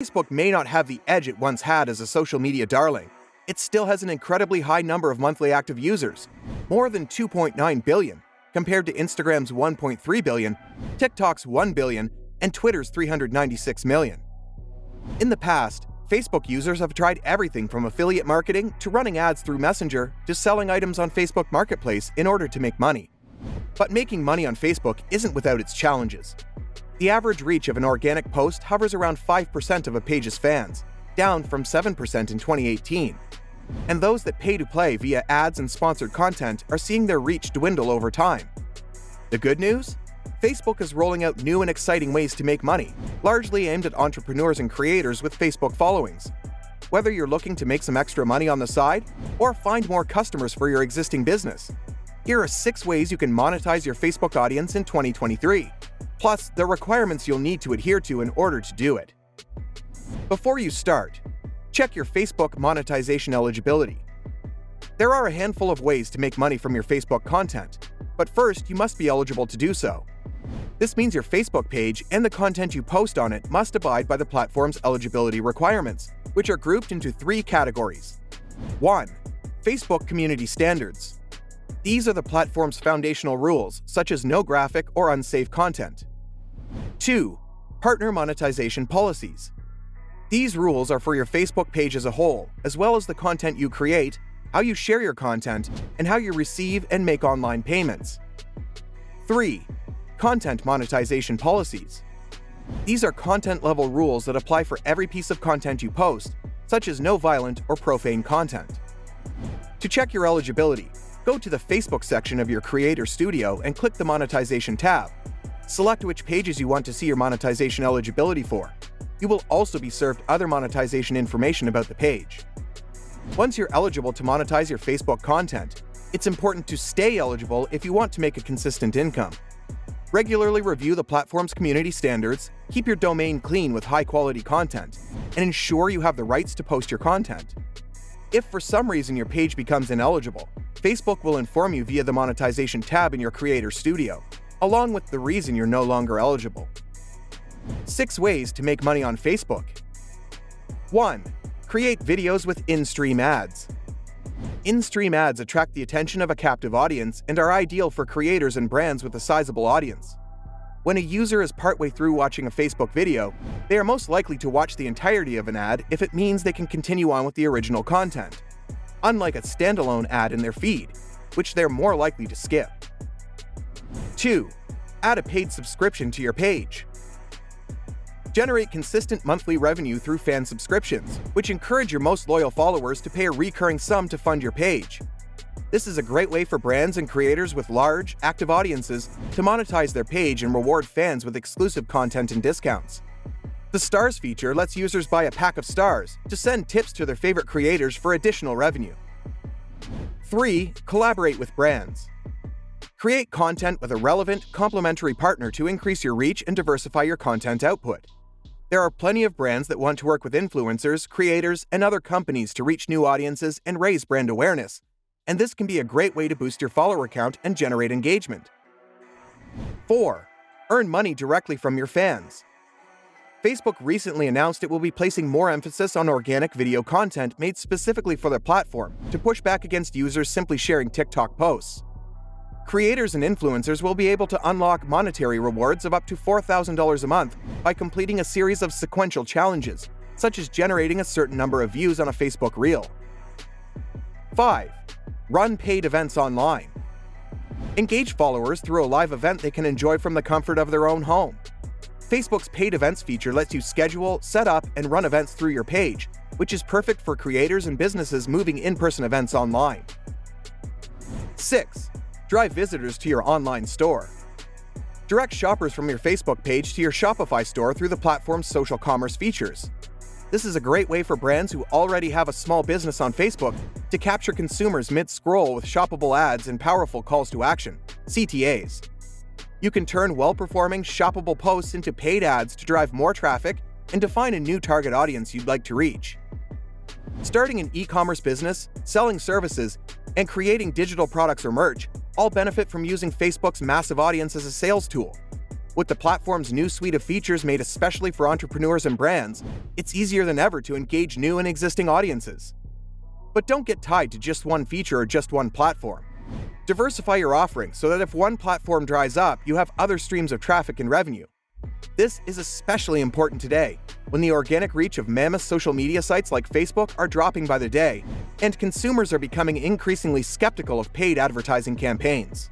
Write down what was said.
Facebook may not have the edge it once had as a social media darling, it still has an incredibly high number of monthly active users, more than 2.9 billion, compared to Instagram's 1.3 billion, TikTok's 1 billion, and Twitter's 396 million. In the past, Facebook users have tried everything from affiliate marketing to running ads through Messenger to selling items on Facebook Marketplace in order to make money. But making money on Facebook isn't without its challenges. The average reach of an organic post hovers around 5% of a page's fans, down from 7% in 2018. And those that pay to play via ads and sponsored content are seeing their reach dwindle over time. The good news? Facebook is rolling out new and exciting ways to make money, largely aimed at entrepreneurs and creators with Facebook followings. Whether you're looking to make some extra money on the side or find more customers for your existing business, here are 6 ways you can monetize your Facebook audience in 2023, plus the requirements you'll need to adhere to in order to do it. Before you start, check your Facebook monetization eligibility. There are a handful of ways to make money from your Facebook content, but first you must be eligible to do so. This means your Facebook page and the content you post on it must abide by the platform's eligibility requirements, which are grouped into 3 categories. 1. Facebook Community Standards. These are the platform's foundational rules, such as no graphic or unsafe content. 2. Partner Monetization Policies. These rules are for your Facebook page as a whole, as well as the content you create, how you share your content, and how you receive and make online payments. 3. Content Monetization Policies. These are content-level rules that apply for every piece of content you post, such as no violent or profane content. To check your eligibility, go to the Facebook section of your Creator Studio and click the Monetization tab. Select which pages you want to see your monetization eligibility for. You will also be served other monetization information about the page. Once you're eligible to monetize your Facebook content, it's important to stay eligible if you want to make a consistent income. Regularly review the platform's community standards, keep your domain clean with high-quality content, and ensure you have the rights to post your content. If for some reason your page becomes ineligible, Facebook will inform you via the Monetization tab in your Creator Studio, along with the reason you're no longer eligible. 6 ways to make money on Facebook. 1. Create videos with in-stream ads. In-stream ads attract the attention of a captive audience and are ideal for creators and brands with a sizable audience. When a user is partway through watching a Facebook video, they are most likely to watch the entirety of an ad if it means they can continue on with the original content, unlike a standalone ad in their feed, which they're more likely to skip. 2. Add a paid subscription to your page. Generate consistent monthly revenue through fan subscriptions, which encourage your most loyal followers to pay a recurring sum to fund your page. This is a great way for brands and creators with large, active audiences to monetize their page and reward fans with exclusive content and discounts. The Stars feature lets users buy a pack of stars to send tips to their favorite creators for additional revenue. 3. Collaborate with brands. Create content with a relevant, complementary partner to increase your reach and diversify your content output. There are plenty of brands that want to work with influencers, creators, and other companies to reach new audiences and raise brand awareness, and this can be a great way to boost your follower count and generate engagement. 4. Earn money directly from your fans. Facebook recently announced it will be placing more emphasis on organic video content made specifically for their platform to push back against users simply sharing TikTok posts. Creators and influencers will be able to unlock monetary rewards of up to $4,000 a month by completing a series of sequential challenges, such as generating a certain number of views on a Facebook Reel. 5. Run paid events online. Engage followers through a live event they can enjoy from the comfort of their own home. Facebook's paid events feature lets you schedule, set up, and run events through your page, which is perfect for creators and businesses moving in-person events online. 6. Drive visitors to your online store. Direct shoppers from your Facebook page to your Shopify store through the platform's social commerce features. This is a great way for brands who already have a small business on Facebook to capture consumers mid-scroll with shoppable ads and powerful calls to action, CTAs. You can turn well-performing, shoppable posts into paid ads to drive more traffic and define a new target audience you'd like to reach. Starting an e-commerce business, selling services, and creating digital products or merch all benefit from using Facebook's massive audience as a sales tool. With the platform's new suite of features made especially for entrepreneurs and brands, it's easier than ever to engage new and existing audiences. But don't get tied to just one feature or just one platform. Diversify your offerings so that if one platform dries up, you have other streams of traffic and revenue. This is especially important today, when the organic reach of mammoth social media sites like Facebook are dropping by the day, and consumers are becoming increasingly skeptical of paid advertising campaigns.